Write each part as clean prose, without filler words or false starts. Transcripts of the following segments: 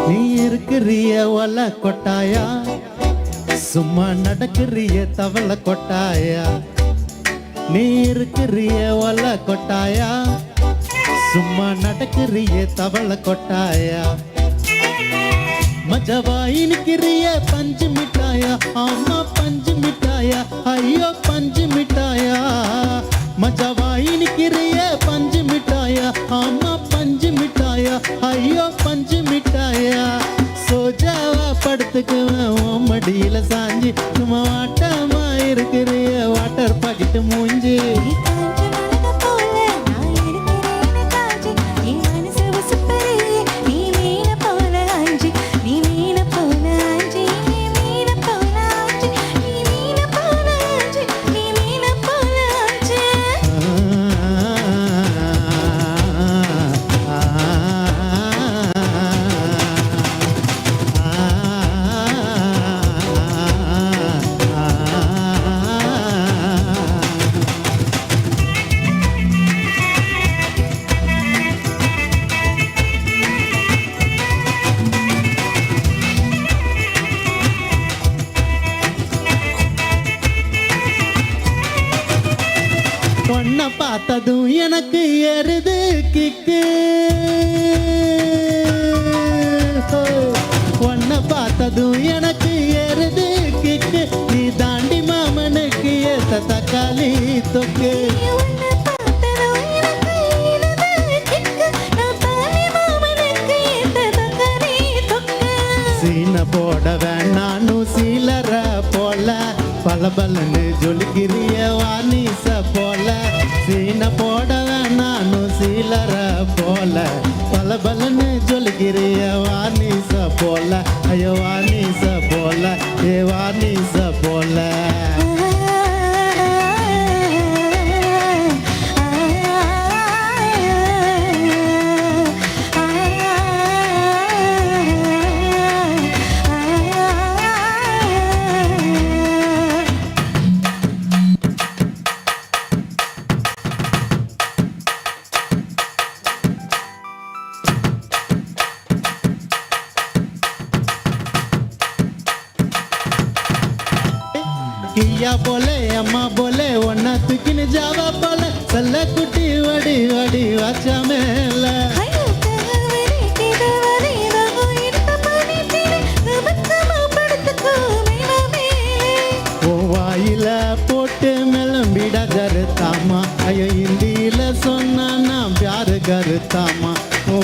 நீ இருக்கிறிய ஒல கொட்டாயா, சும்மா நடக்கிறிய தவள கொட்டாயா. நீ இருக்கிறிய ஒல கொட்டாயா, சும்மா நடக்கிறிய தவள கொட்டாயா. மஜவாய் நிக்கிறிய பஞ்சு மிட்டாயா, ஆமா பஞ்சு மிட்டாயா, ஐயோ பஞ்சு மிட்டாயா. மஜவாய் நிக்கிறிய பஞ்சு மிட்டாயா, ஆமா பஞ்சு மிட்டாயா, ஐயோ பஞ்சு மிட்டாயா. சோஜாவா படுத்துக்குவேன் உன் மடியில சாஞ்சி, சும்மா வாட்டமா இருக்கிறிய வாட்டர் பாக்கெட்டு மூஞ்சி. பொண்ண பார்த்ததும் எனக்கு எருது கிக்கு, பொண்ண பார்த்ததும் எனக்கு எருது கிக்கு. நீ தாண்டி மாமனுக்கு ஏத்த தக்காளி தொக்கு. சீன போட வேணானு சீலர போல, பலபலன்னு ஜொலிக்கிறிய வாணிச போல. சீன போட வேணானு சீலர போல, பலபலன்னு ஜொலிக்கிறிய வாணிச போல. ஐயோ வாணிச போல, ஏ வாணிச போல. கியா போலே அம்மா போலே ஒன்னா தூக்கின்னு ஜாவா போல, செல்ல குட்டி வடி வடி வாச்சா மேல. வாயில போட்டு மெலம்பிடா கருத்தாமா, ஐயோ இந்தியில சொன்னா நான் பியாரு கருத்தாமா.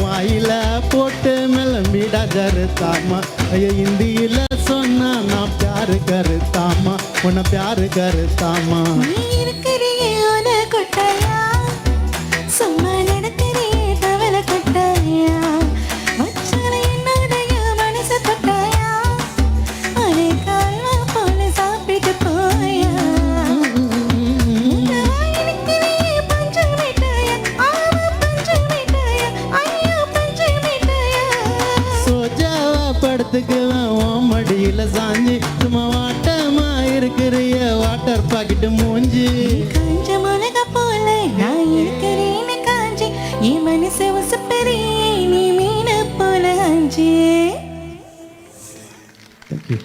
வாயில போட்டு மெலம்பிடா கருத்தாமா, ஐயோ இந்தியில சொன்னா நான் பியாரு கருத்தாமா, உன்னை பியாரு கருத்தாமா. நீ இருக்கிறியே ஒல கொட்டாயா, சும்மா நடக்கிறியே தவள கொட்டாயா. மச்சான என்னோடைய மனச தொட்டாயா, ஒரே காலா போல சாப்பிட்டு போயா. இருக்கிறியே பஞ்சு மிட்டாயா, ஆமா பஞ்சு மிட்டாயா, ஐயோ பஞ்சு மிட்டாயா. சோஜாவா படுத்துக்குவேன் உன் மடியில சாஞ்சி, சும்மா வாட்டமா இருக்கிறிய வாட்டர் பாக்கெட்டு மூஞ்சி. காஞ்ச மிளகா போல நான் இருக்கிறேன்னு காஞ்சி, என் மனசு உசுப்பறியே நீ மீன போல அஞ்சி. Thank you.